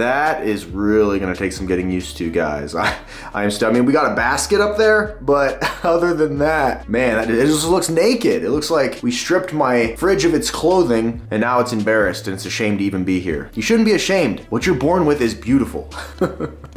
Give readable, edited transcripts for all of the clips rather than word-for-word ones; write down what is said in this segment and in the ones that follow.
that is really gonna take some getting used to, guys. I mean, we got a basket up there, but other than that, man, it just looks naked. It looks like we stripped my fridge of its clothing and now it's embarrassed and it's ashamed to even be here. You shouldn't be ashamed. What you're born with is beautiful.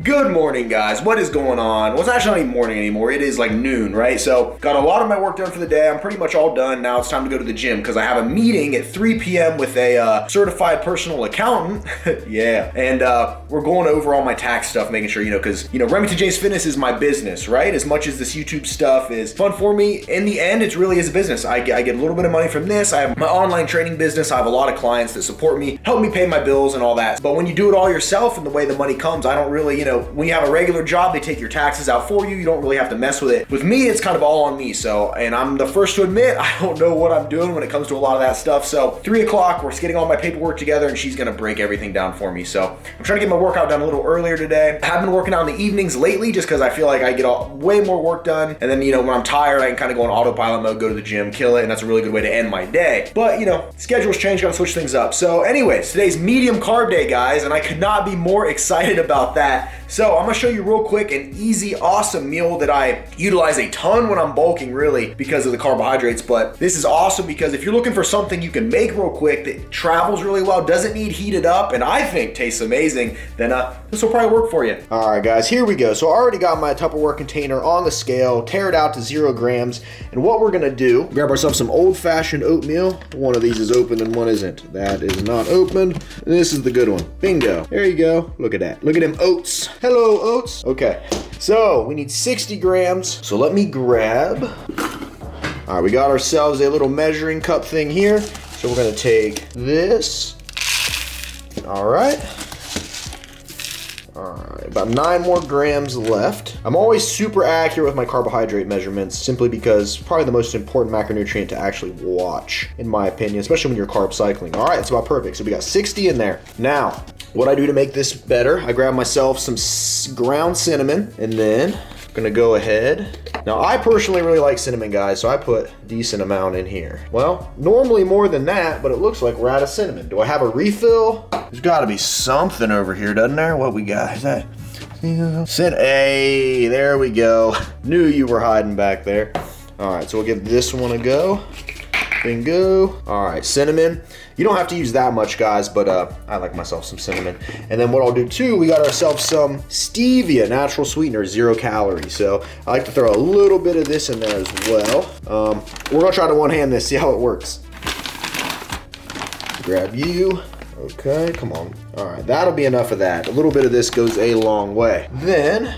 Good morning, guys. What is going on? Well, it's actually not even morning anymore. It is like noon, right? So got a lot of my work done for the day. I'm pretty much all done. Now it's time to go to the gym because I have a meeting at 3 p.m. with a certified personal accountant. Yeah. And we're going over all my tax stuff, making sure, because, Remington James Fitness is my business, right? As much as this YouTube stuff is fun for me, in the end, it really is a business. I get a little bit of money from this. I have my online training business. I have a lot of clients that support me, help me pay my bills and all that. But when you do it all yourself and the way the money comes, I don't really, when you have a regular job, they take your taxes out for you. You don't really have to mess with it. With me, it's kind of all on me. So, and I'm the first to admit, I don't know what I'm doing when it comes to a lot of that stuff. So 3 o'clock, we're getting all my paperwork together and she's gonna break everything down for me. So I'm trying to get my workout done a little earlier today. I have been working out in the evenings lately just because I feel like I get way more work done. And then, when I'm tired, I can kind of go on autopilot mode, go to the gym, kill it. And that's a really good way to end my day. But, schedules change, gotta switch things up. So anyways, today's medium carb day, guys, and I could not be more excited about that. So I'm gonna show you real quick an easy, awesome meal that I utilize a ton when I'm bulking, really, because of the carbohydrates. But this is awesome because if you're looking for something you can make real quick that travels really well, doesn't need heated up, and I think tastes amazing, then this will probably work for you. All right, guys, here we go. So I already got my Tupperware container on the scale, tear it out to 0 grams. And what we're gonna do, grab ourselves some old-fashioned oatmeal. One of these is open and one isn't. That is not open. This is the good one. Bingo. There you go. Look at that. Look at them oats. Hello, oats. Okay, so we need 60 grams. So let me grab. All right, we got ourselves a little measuring cup thing here. So we're gonna take this. All right. All right, about 9 more grams left. I'm always super accurate with my carbohydrate measurements simply because probably the most important macronutrient to actually watch, in my opinion, especially when you're carb cycling. All right, it's about perfect. So we got 60 in there. Now, what I do to make this better, I grab myself some ground cinnamon and then I'm gonna go ahead. Now, I personally really like cinnamon, guys, so I put a decent amount in here. Well, normally more than that, but it looks like we're out of cinnamon. Do I have a refill? There's gotta be something over here, doesn't there? What we got? Is that? Hey, there we go. Knew you were hiding back there. All right, so we'll give this one a go. Bingo. All right, cinnamon. You don't have to use that much, guys, but I like myself some cinnamon. And then what I'll do too, we got ourselves some stevia, natural sweetener, 0 calories. So I like to throw a little bit of this in there as well. We're gonna try to one-hand this, see how it works. Grab you. Okay, come on. All right, that'll be enough of that. A little bit of this goes a long way. Then,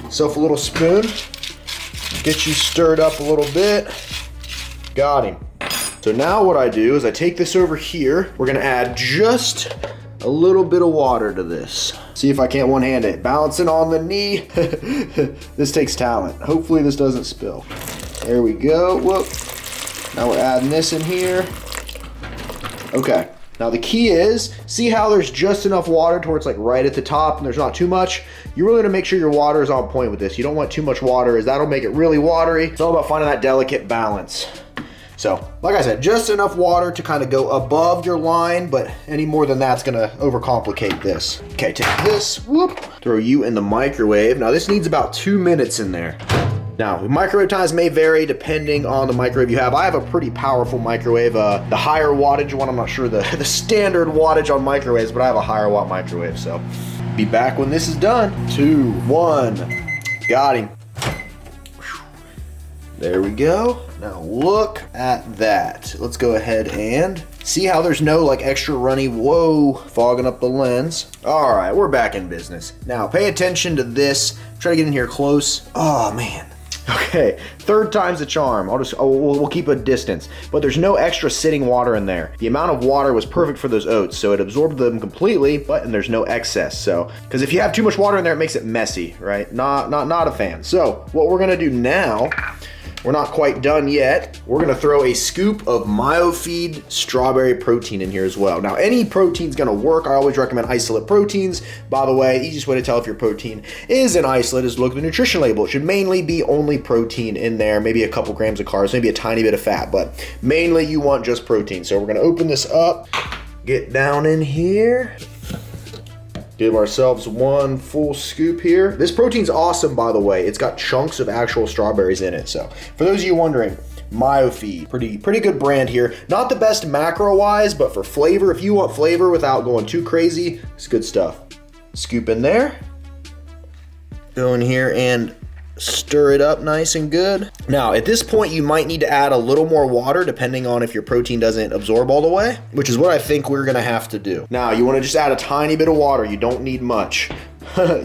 self a little spoon. Get you stirred up a little bit. Got him. So now what I do is I take this over here. We're gonna add just a little bit of water to this. See if I can't one-hand it. Balancing on the knee. This takes talent. Hopefully this doesn't spill. There we go. Whoop. Now we're adding this in here. Okay. Now the key is, see how there's just enough water to where it's like right at the top and there's not too much? You really want to make sure your water is on point with this. You don't want too much water as that'll make it really watery. It's all about finding that delicate balance. So, like I said, just enough water to kind of go above your line, but any more than that's gonna overcomplicate this. Okay, take this, whoop, throw you in the microwave. Now this needs about 2 minutes in there. Now, microwave times may vary depending on the microwave you have. I have a pretty powerful microwave, the higher wattage one. I'm not sure the standard wattage on microwaves, but I have a higher watt microwave, so be back when this is done. 2, 1, got him. There we go. Now look at that. Let's go ahead and see how there's no like extra runny, whoa, fogging up the lens. All right, we're back in business. Now pay attention to this. Try to get in here close. Oh man. Okay, 3rd time's the charm. We'll keep a distance, but there's no extra sitting water in there. The amount of water was perfect for those oats, so it absorbed them completely, and there's no excess. So, because if you have too much water in there, it makes it messy, right? Not a fan. So, what we're gonna do now, we're not quite done yet. We're gonna throw a scoop of MyoFeed strawberry protein in here as well. Now, any protein's gonna work. I always recommend isolate proteins. By the way, easiest way to tell if your protein is an isolate is look at the nutrition label. It should mainly be only protein in there, maybe a couple grams of carbs, maybe a tiny bit of fat, but mainly you want just protein. So we're gonna open this up, get down in here. Give ourselves one full scoop here. This protein's awesome, by the way. It's got chunks of actual strawberries in it. So for those of you wondering, MyoFeed, pretty good brand here. Not the best macro-wise, but for flavor, if you want flavor without going too crazy, it's good stuff. Scoop in there. Go in here and stir it up nice and good. Now, at this point, you might need to add a little more water depending on if your protein doesn't absorb all the way, which is what I think we're gonna have to do. Now, you wanna just add a tiny bit of water. You don't need much.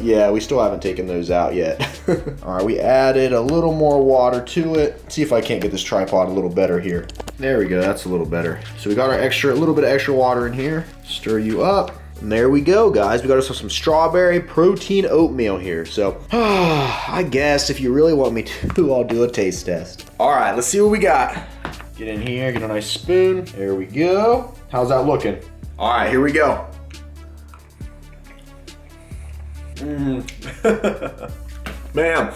Yeah, we still haven't taken those out yet. All right, we added a little more water to it. Let's see if I can't get this tripod a little better here. There we go, that's a little better. So we got our little bit of extra water in here. Stir you up. And there we go, guys. We got ourselves some strawberry protein oatmeal here. So, I guess if you really want me to, I'll do a taste test. All right, let's see what we got. Get in here, get a nice spoon. There we go. How's that looking? All right, here we go. Man,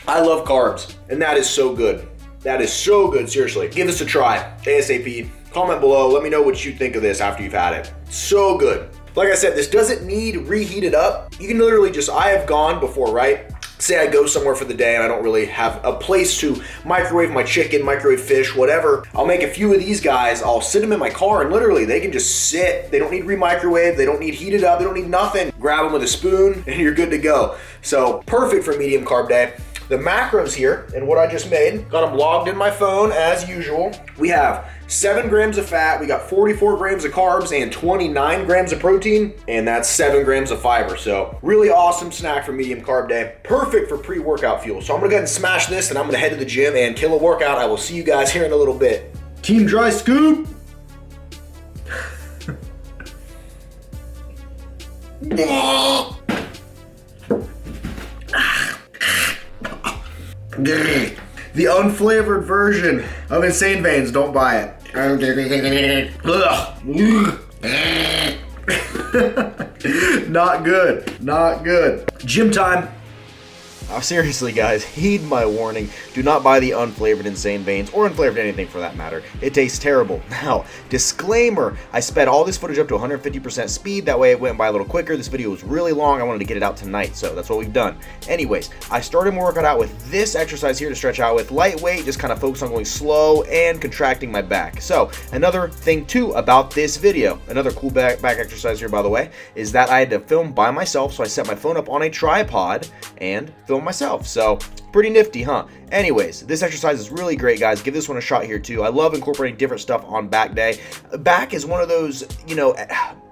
I love carbs, and that is so good. That is so good, seriously. Give this a try, ASAP. Comment below, let me know what you think of this after you've had it. So good. Like I said, this doesn't need reheated up. You can literally just, I have gone before, right? Say I go somewhere for the day and I don't really have a place to microwave my chicken, microwave fish, whatever. I'll make a few of these guys, I'll sit them in my car and literally they can just sit. They don't need re-microwave, they don't need heated up, they don't need nothing. Grab them with a spoon and you're good to go. So perfect for medium carb day. The macros here and what I just made, got them logged in my phone as usual. We have 7 grams of fat, we got 44 grams of carbs and 29 grams of protein, and that's 7 grams of fiber. So really awesome snack for medium carb day. Perfect for pre-workout fuel. So I'm gonna go ahead and smash this and I'm gonna head to the gym and kill a workout. I will see you guys here in a little bit. Team Dry Scoop. The unflavored version of Insane Veins, don't buy it. Not good, not good. Gym time. Oh, seriously, guys, heed my warning. Do not buy the unflavored Insane Veins, or unflavored anything for that matter. It tastes terrible. Now, disclaimer, I sped all this footage up to 150% speed. That way it went by a little quicker. This video was really long. I wanted to get it out tonight, so that's what we've done. Anyways, I started my workout out with this exercise here to stretch out with. Lightweight, just kind of focus on going slow and contracting my back. So, another thing too about this video, another cool back exercise here, by the way, is that I had to film by myself, so I set my phone up on a tripod and film myself. So pretty nifty, huh? Anyways, this exercise is really great, guys. Give this one a shot here too. I love incorporating different stuff on back day. Back is one of those,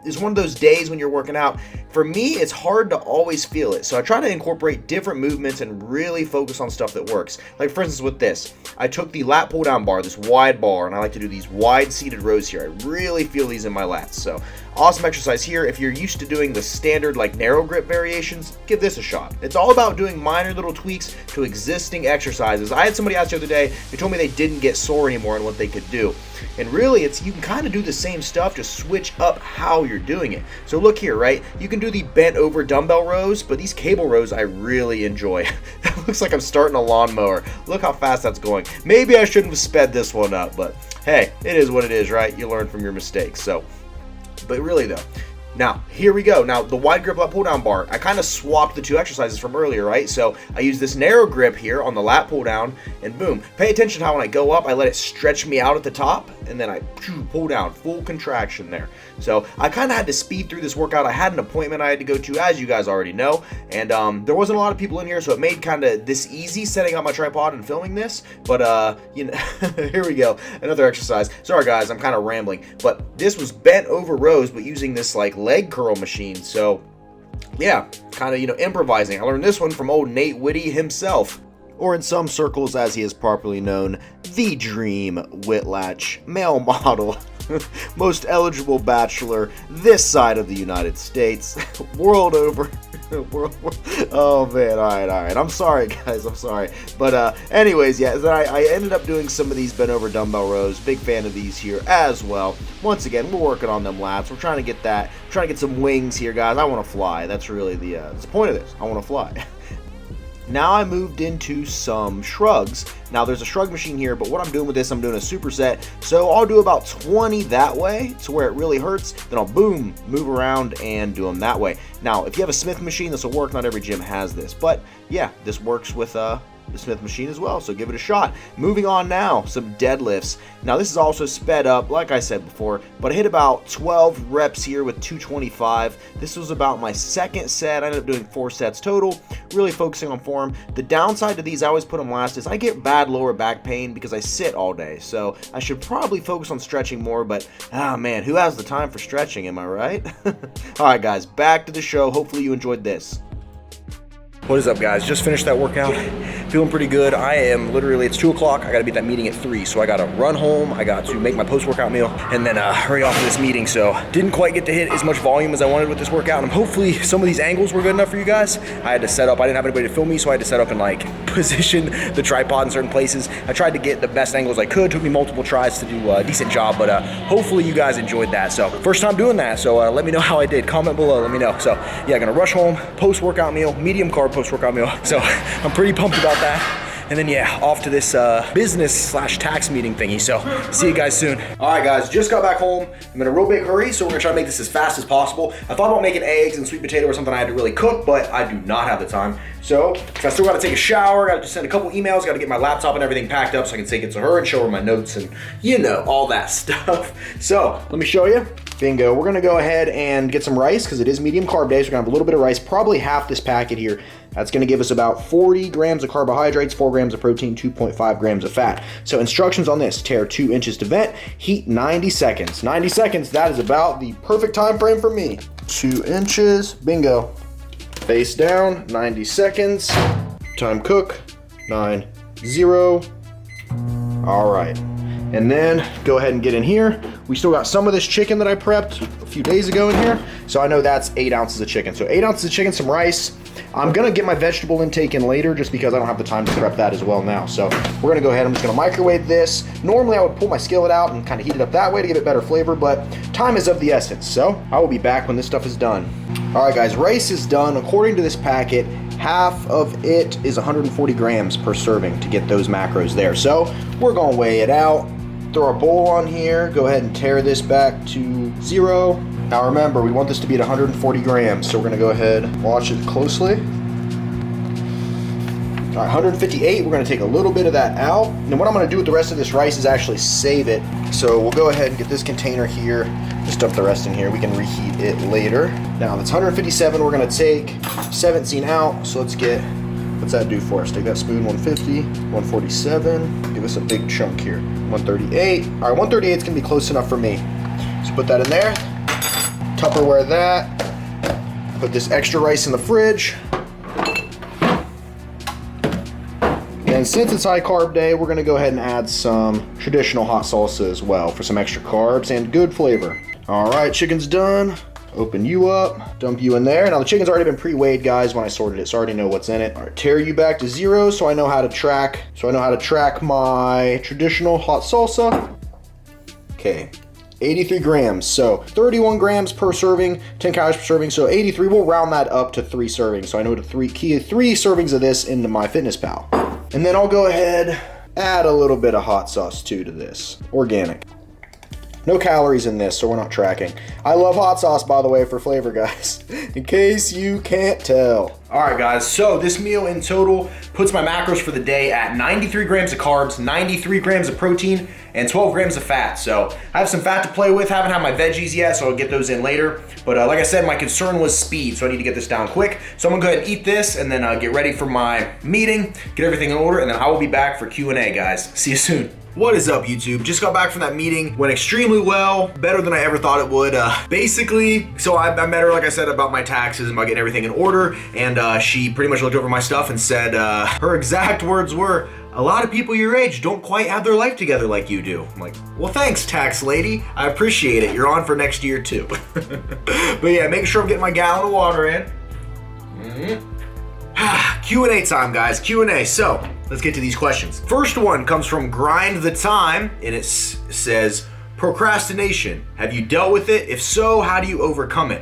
is one of those days when you're working out. For me, it's hard to always feel it. So I try to incorporate different movements and really focus on stuff that works. Like for instance with this, I took the lat pull down bar, this wide bar, and I like to do these wide seated rows here. I really feel these in my lats. So awesome exercise here. If you're used to doing the standard like narrow grip variations, give this a shot. It's all about doing minor little tweaks to existing exercises. I had somebody ask the other day, they told me they didn't get sore anymore and what they could do. And really, you can kind of do the same stuff, just switch up how you're doing it. So look here, right? You can do the bent over dumbbell rows, but these cable rows I really enjoy. That looks like I'm starting a lawnmower. Look how fast that's going. Maybe I shouldn't have sped this one up, but hey, it is what it is, right? You learn from your mistakes. So, but really though, now, here we go. Now, the wide grip lat pull down bar, I kind of swapped the two exercises from earlier, right? So I use this narrow grip here on the lat pull down, and boom. Pay attention to how when I go up, I let it stretch me out at the top, and then I pull down, full contraction there. So I kind of had to speed through this workout. I had an appointment I had to go to, as you guys already know, and there wasn't a lot of people in here, so it made kind of this easy setting up my tripod and filming this, but here we go, another exercise. Sorry guys, I'm kind of rambling, but this was bent over rows, but using this like leg curl machine. So yeah, kind of improvising. I learned this one from old Nate Whitty himself, or in some circles as he is popularly known, the Dream Whitlatch, male model, most eligible bachelor this side of the United States, world over. Oh man, all right. I'm sorry, guys. I'm sorry. But anyways, yeah, then I ended up doing some of these bent over dumbbell rows. Big fan of these here as well. Once again, we're working on them lats. We're trying to get that. Trying to get some wings here, guys. I want to fly. That's really the point of this. I want to fly. Now I moved into some shrugs. Now there's a shrug machine here, but what I'm doing with this, I'm doing a superset. So I'll do about 20 that way to where it really hurts. Then I'll boom, move around and do them that way. Now, if you have a Smith machine, this will work. Not every gym has this, but yeah, this works with the Smith machine as well, so give it a shot. Moving on now, some deadlifts. Now this is also sped up, like I said before, but I hit about 12 reps here with 225. This was about my second set. I ended up doing 4 sets total, really focusing on form. The downside to these, I always put them last, is I get bad lower back pain because I sit all day, so I should probably focus on stretching more, but man, who has the time for stretching, am I right? Alright guys, back to the show. Hopefully you enjoyed this. What is up, guys? Just finished that workout. Feeling pretty good. I am literally, it's 2 o'clock. I gotta be at that meeting at 3, so I gotta run home. I got to make my post-workout meal and then hurry off to this meeting. So didn't quite get to hit as much volume as I wanted with this workout. And hopefully some of these angles were good enough for you guys. I had to set up, I didn't have anybody to film me, so I had to set up and like position the tripod in certain places. I tried to get the best angles I could. Took me multiple tries to do a decent job, but hopefully you guys enjoyed that. So first time doing that, so let me know how I did. Comment below, let me know. So yeah, gonna rush home, post-workout meal, medium carb post-workout meal. So I'm pretty pumped about that. And then yeah, off to this business/tax meeting thingy. So see you guys soon. All right guys, just got back home. I'm in a real big hurry, so we're gonna try to make this as fast as possible. I thought about making eggs and sweet potato or something I had to really cook, but I do not have the time. So I still gotta take a shower, gotta just send a couple emails, gotta get my laptop and everything packed up so I can take it to her and show her my notes and you know, all that stuff. So let me show you. Bingo, we're gonna go ahead and get some rice because it is medium carb day, so we're gonna have a little bit of rice, probably half this packet here. That's gonna give us about 40 grams of carbohydrates, 4 grams of protein, 2.5 grams of fat. So instructions on this: tear 2 inches to vent, heat 90 seconds. 90 seconds, that is about the perfect time frame for me. 2 inches, bingo. Face down, 90 seconds. Time cook, 9, 0. All right. And then go ahead and get in here. We still got some of this chicken that I prepped a few days ago in here. So I know that's 8 ounces of chicken. So 8 ounces of chicken, some rice. I'm gonna get my vegetable intake in later just because I don't have the time to prep that as well now. So we're gonna go ahead, I'm just gonna microwave this. Normally I would pull my skillet out and kind of heat it up that way to give it better flavor, but time is of the essence. So I will be back when this stuff is done. All right guys, rice is done. According to this packet, half of it is 140 grams per serving to get those macros there. So we're gonna weigh it out. Throw our bowl on here, go ahead and tear this back to 0. Now remember, we want this to be at 140 grams, so we're gonna go ahead and watch it closely. All right, 158, we're gonna take a little bit of that out. And what I'm gonna do with the rest of this rice is actually save it. So we'll go ahead and get this container here, just dump the rest in here. We can reheat it later. Now that's 157, we're gonna take 17 out, so let's get, what's that do for us? Take that spoon, 150, 147, give us a big chunk here. 138. All right, 138 is gonna be close enough for me. So put that in there. Tupperware that. Put this extra rice in the fridge. And since it's high carb day, we're gonna go ahead and add some traditional hot salsa as well for some extra carbs and good flavor. All right, chicken's done. Open you up, dump you in there. Now the chicken's already been pre-weighed, guys, when I sorted it, so I already know what's in it. All right, tear you back to 0 so I know how to track. My traditional hot salsa. Okay, 83 grams. So 31 grams per serving, 10 calories per serving. So 83, we'll round that up to 3 servings. So I know to three servings of this into my Fitness Pal. And then I'll go ahead, add a little bit of hot sauce too to this, organic. No calories in this, so we're not tracking. I love hot sauce, by the way, for flavor, guys, in case you can't tell. All right, guys, so this meal in total puts my macros for the day at 93 grams of carbs, 93 grams of protein, and 12 grams of fat. So I have some fat to play with. Haven't had my veggies yet, so I'll get those in later. But like I said, my concern was speed, so I need to get this down quick. So I'm gonna go ahead and eat this and then get ready for my meeting, get everything in order, and then I will be back for Q&A, guys. See you soon. What is up, YouTube? Just got back from that meeting. Went extremely well, better than I ever thought it would. Basically, so I met her, like I said, about my taxes and about getting everything in order, and she pretty much looked over my stuff and said, her exact words were, "A lot of people your age don't quite have their life together like you do." I'm like, well, thanks, tax lady. I appreciate it. You're on for next year, too. But yeah, making sure I'm getting my gallon of water in. Q&A time, guys, Q&A. So let's get to these questions. First one comes from Grind the Time, and it says, procrastination. Have you dealt with it? If so, how do you overcome it?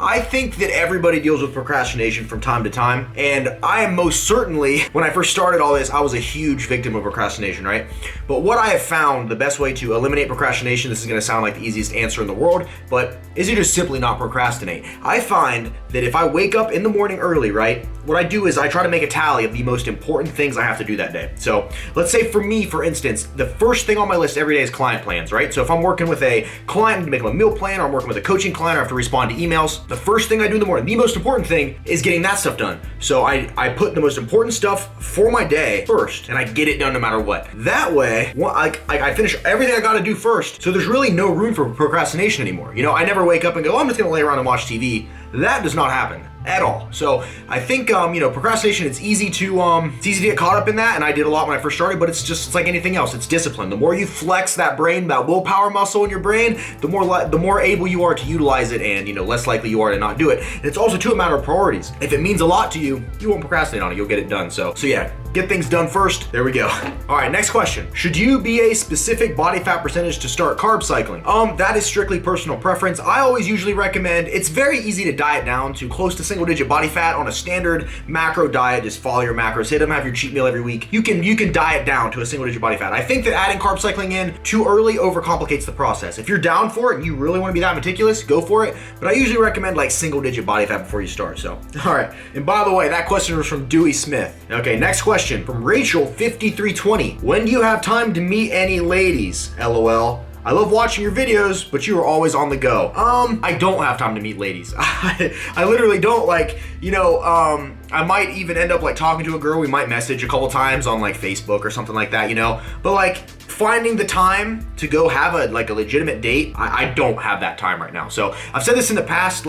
I think that everybody deals with procrastination from time to time, and I am most certainly, when I first started all this, I was a huge victim of procrastination, right? But what I have found, the best way to eliminate procrastination, this is gonna sound like the easiest answer in the world, but is to just simply not procrastinate. I find that if I wake up in the morning early, right, what I do is I try to make a tally of the most important things I have to do that day. So let's say for me, for instance, the first thing on my list every day is client plans, right? So if I'm working with a client to make them a meal plan, or I'm working with a coaching client, or I have to respond to emails, the first thing I do in the morning, the most important thing is getting that stuff done. So I put the most important stuff for my day first, and I get it done no matter what. That way, I finish everything I gotta do first, so there's really no room for procrastination anymore. You know, I never wake up and go, oh, I'm just gonna lay around and watch TV. That does not happen at all. So I think, procrastination, it's easy to get caught up in that, and I did a lot when I first started, but it's like anything else, it's discipline. The more you flex that brain, that willpower muscle in your brain, the more able you are to utilize it, and less likely you are to not do it. And it's also too a matter of priorities. If it means a lot to you, you won't procrastinate on it, you'll get it done. So yeah, get things done first. There we go. All right, next question. Should you be a specific body fat percentage to start carb cycling? That is strictly personal preference. I always usually recommend, it's very easy to diet down to close to single digit body fat on a standard macro diet. Just follow your macros, hit them, have your cheat meal every week. You can diet down to a single digit body fat. I think that adding carb cycling in too early overcomplicates the process. If you're down for it and you really want to be that meticulous, go for it. But I usually recommend like single digit body fat before you start. So, all right. And by the way, that question was from Dewey Smith. Okay, next question from Rachel 5320. When do you have time to meet any ladies? LOL. I love watching your videos, but you are always on the go. I don't have time to meet ladies. I literally don't, I might even end up talking to a girl. We might message a couple times on Facebook or something like that, But finding the time to go have a legitimate date, I don't have that time right now. So I've said this in the past,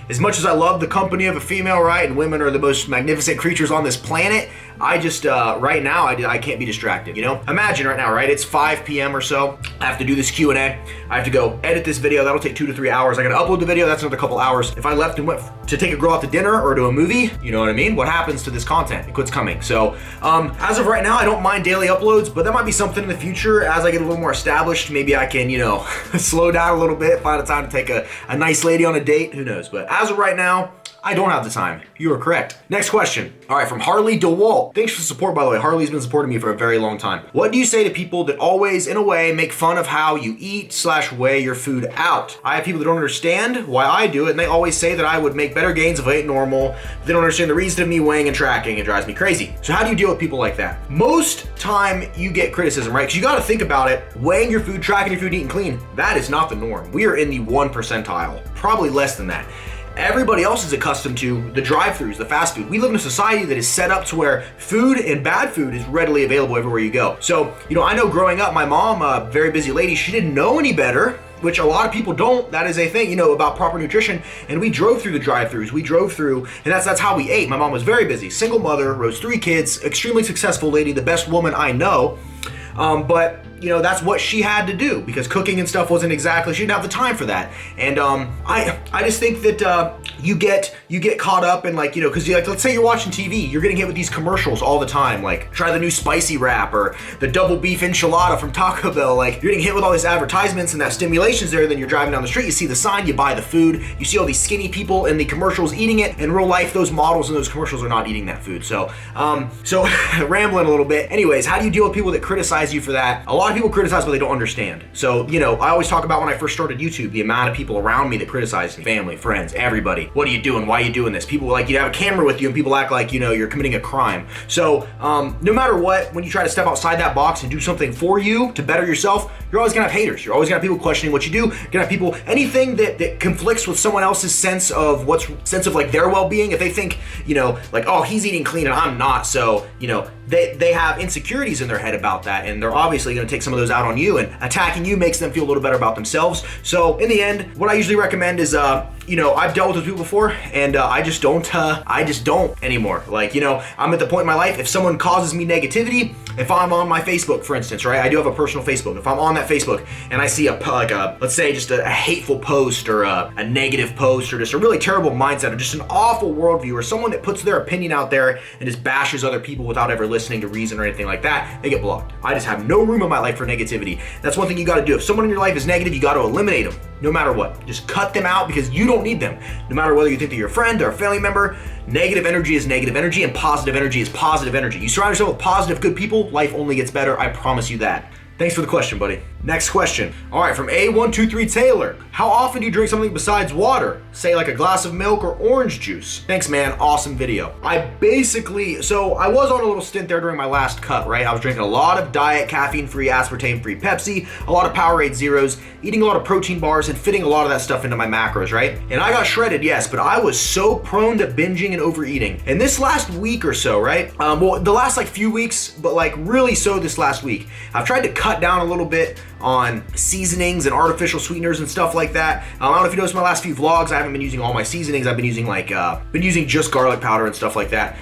as much as I love the company of a female, right, and women are the most magnificent creatures on this planet, I just, right now, I can't be distracted, Imagine right now, right, it's 5 p.m. or so, I have to do this Q&A, I have to go edit this video, that'll take 2 to 3 hours, I gotta upload the video, that's another couple hours. If I left and went to take a girl out to dinner or to a movie, you know what I mean? What happens to this content? It quits coming. So, as of right now, I don't mind daily uploads, but that might be something in the future as I get a little more established. Maybe I can, slow down a little bit, find a time to take a nice lady on a date, who knows? But as of right now, I don't have the time. You are correct. Next question. All right, from Harley DeWalt. Thanks for the support, by the way. Harley's been supporting me for a very long time. What do you say to people that always, in a way, make fun of how you eat/weigh your food out? I have people that don't understand why I do it, and they always say that I would make better gains if I ate normal. They don't understand the reason of me weighing and tracking. It drives me crazy. So how do you deal with people like that? Most time you get criticism, right? Because you got to think about it. Weighing your food, tracking your food, eating clean, that is not the norm. We are in the 1 percentile, probably less than that. Everybody else is accustomed to the drive-thrus, the fast food. We live in a society that is set up to where food and bad food is readily available everywhere you go. So, I know growing up, my mom, a very busy lady, she didn't know any better, which a lot of people don't. That is a thing, about proper nutrition. And we drove through the drive-thrus. We drove through, and that's how we ate. My mom was very busy, single mother, raised 3 kids, extremely successful lady, the best woman I know. But that's what she had to do because cooking and stuff wasn't exactly, she didn't have the time for that. And I just think that you get caught up in because let's say you're watching TV, you're getting hit with these commercials all the time, try the new spicy wrap or the double beef enchilada from Taco Bell. You're getting hit with all these advertisements and that stimulation's there. Then you're driving down the street, you see the sign, you buy the food, you see all these skinny people in the commercials eating it. In real life, those models in those commercials are not eating that food. So rambling a little bit. Anyways, how do you deal with people that criticize you for that? A lot of people criticize but they don't understand. So, I always talk about when I first started YouTube, the amount of people around me that criticized me, family, friends, everybody. What are you doing? Why are you doing this? People you have a camera with you and people act like, you're committing a crime. So, no matter what, when you try to step outside that box and do something for you to better yourself, you're always gonna have haters. You're always gonna have people questioning what you do. You're gonna have people, anything that conflicts with someone else's sense of their well-being. If they think, oh, he's eating clean and I'm not. So, they have insecurities in their head about that. And they're obviously gonna take some of those out on you, and attacking you makes them feel a little better about themselves. So in the end, what I usually recommend is, I've dealt with those people before, and I just don't anymore. I'm at the point in my life, if someone causes me negativity, if I'm on my Facebook, for instance, right? I do have a personal Facebook. If I'm on that Facebook and I see let's say just a hateful post or a negative post or just a really terrible mindset or just an awful worldview or someone that puts their opinion out there and just bashes other people without ever listening to reason or anything like that, they get blocked. I just have no room in my life for negativity. That's one thing you gotta do. If someone in your life is negative, you gotta eliminate them, no matter what. Just cut them out because you don't don't need them. No matter whether you think that you're a friend or a family member, negative energy is negative energy and positive energy is positive energy. You surround yourself with positive, good people, life only gets better. I promise you that. Thanks for the question, buddy. Next question. All right, from A123 Taylor. How often do you drink something besides water? Say like a glass of milk or orange juice. Thanks, man. Awesome video. I was on a little stint there during my last cut, right? I was drinking a lot of diet, caffeine-free, aspartame-free Pepsi, a lot of Powerade Zeros, eating a lot of protein bars, and fitting a lot of that stuff into my macros, right? And I got shredded, yes, but I was so prone to binging and overeating. And this last week or so, right? The last like few weeks, but like really so this last week, I've tried to cut down a little bit on seasonings and artificial sweeteners and stuff like that. I don't know if you noticed my last few vlogs, I haven't been using all my seasonings. I've been using just garlic powder and stuff like that.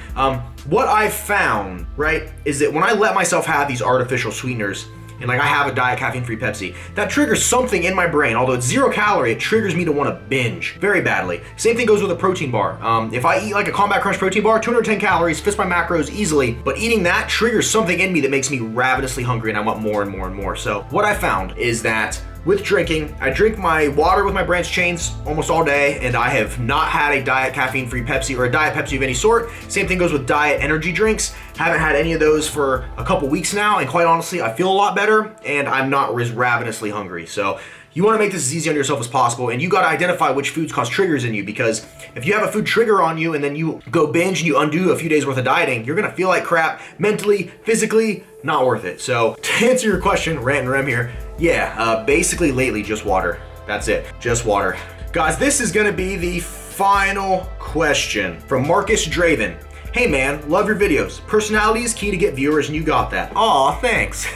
What I've found, right, is that when I let myself have these artificial sweeteners, and like I have a diet caffeine-free Pepsi, that triggers something in my brain. Although it's 0 calorie, it triggers me to want to binge very badly. Same thing goes with a protein bar. If I eat like a Combat Crunch protein bar, 210 calories, fits my macros easily, but eating that triggers something in me that makes me ravenously hungry and I want more and more and more. So what I found is that with drinking, I drink my water with my Branch Chains almost all day, and I have not had a diet caffeine-free Pepsi or a diet Pepsi of any sort. Same thing goes with diet energy drinks. Haven't had any of those for a couple weeks now, and quite honestly, I feel a lot better, and I'm not as ravenously hungry. So you wanna make this as easy on yourself as possible, and you gotta identify which foods cause triggers in you, because if you have a food trigger on you and then you go binge and you undo a few days worth of dieting, you're gonna feel like crap mentally, physically, not worth it. So to answer your question, Rant and Rem here, yeah, basically lately just water. That's it, just water. Guys, this is gonna be the final question from Marcus Draven. Hey man, love your videos. Personality is key to get viewers and you got that. Aw, thanks.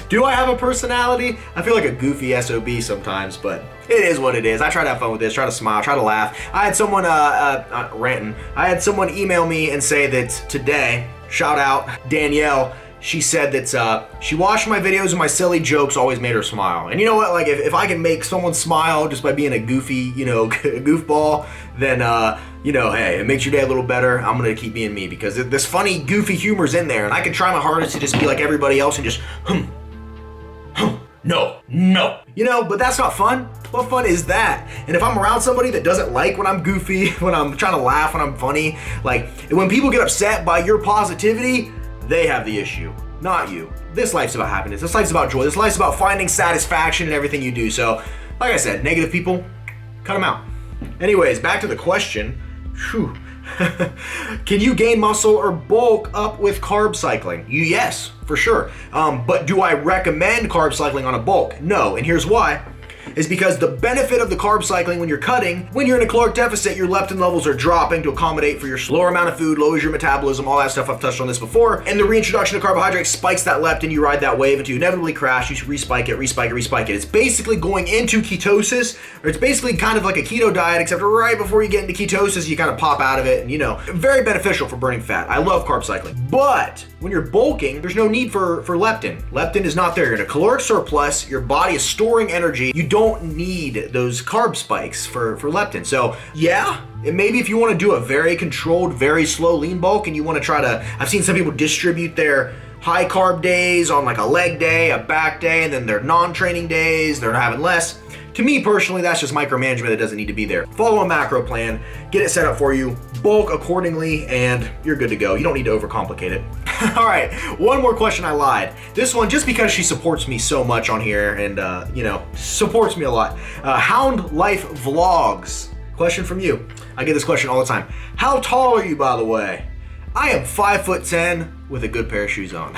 Do I have a personality? I feel like a goofy SOB sometimes, but it is what it is. I try to have fun with this, try to smile, try to laugh. I had someone, ranting. I had someone email me and say that today, shout out Danielle, she said that she watched my videos and my silly jokes always made her smile. And you know what, like if I can make someone smile just by being a goofy, goofball, then hey, it makes your day a little better. I'm gonna keep being me because this funny, goofy humor's in there, and I can try my hardest to just be like everybody else and just no. But that's not fun. What fun is that? And if I'm around somebody that doesn't like when I'm goofy, when I'm trying to laugh, when I'm funny, like when people get upset by your positivity, they have the issue, not you. This life's about happiness. This life's about joy. This life's about finding satisfaction in everything you do. So, like I said, negative people, cut them out. Anyways, back to the question. Whew. Can you gain muscle or bulk up with carb cycling? Yes, for sure. But do I recommend carb cycling on a bulk? No, and here's why. Is because the benefit of the carb cycling when you're cutting, when you're in a caloric deficit, your leptin levels are dropping to accommodate for your slower amount of food, lowers your metabolism, all that stuff. I've touched on this before. And the reintroduction of carbohydrates spikes that leptin. You ride that wave until you inevitably crash. You respike it. It's basically going into ketosis, or it's basically kind of like a keto diet, except right before you get into ketosis, you kind of pop out of it, and very beneficial for burning fat. I love carb cycling. But when you're bulking, there's no need for leptin. Leptin is not there. You're in a caloric surplus. Your body is storing energy. You don't need those carb spikes for leptin. So yeah, maybe if you want to do a very controlled, very slow lean bulk and you want to try to, I've seen some people distribute their high carb days on like a leg day, a back day, and then their non-training days, they're having less. To me personally, that's just micromanagement that doesn't need to be there. Follow a macro plan, get it set up for you, bulk accordingly, and you're good to go. You don't need to overcomplicate it. All right, one more question. I lied. This one, just because she supports me so much on here and, supports me a lot. Hound Life Vlogs. Question from you. I get this question all the time. How tall are you, by the way? I am 5'10" with a good pair of shoes on.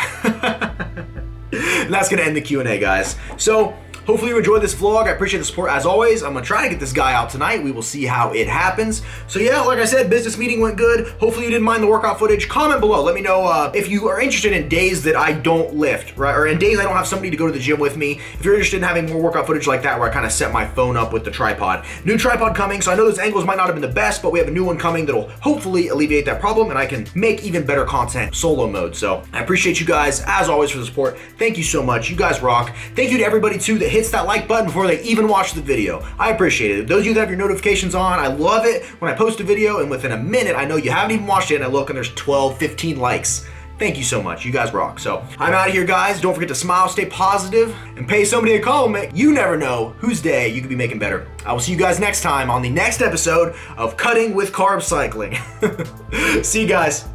And that's gonna end the Q&A, guys. So, hopefully you enjoyed this vlog. I appreciate the support as always. I'm gonna try to get this guy out tonight. We will see how it happens. So yeah, like I said, business meeting went good. Hopefully you didn't mind the workout footage. Comment below. Let me know if you are interested in days that I don't lift, right? Or in days I don't have somebody to go to the gym with me. If you're interested in having more workout footage like that, where I kind of set my phone up with the tripod. New tripod coming, so I know those angles might not have been the best, but we have a new one coming that'll hopefully alleviate that problem, and I can make even better content solo mode. So I appreciate you guys as always for the support. Thank you so much. You guys rock. Thank you to everybody too that hits that like button before they even watch the video. I appreciate it. Those of you that have your notifications on, I love it when I post a video and within a minute I know you haven't even watched it and I look and there's 12, 15 likes. Thank you so much. You guys rock. So I'm out of here, guys. Don't forget to smile, stay positive, and pay somebody a compliment. You never know whose day you could be making better. I will see you guys next time on the next episode of Cutting with Carb Cycling. See you guys.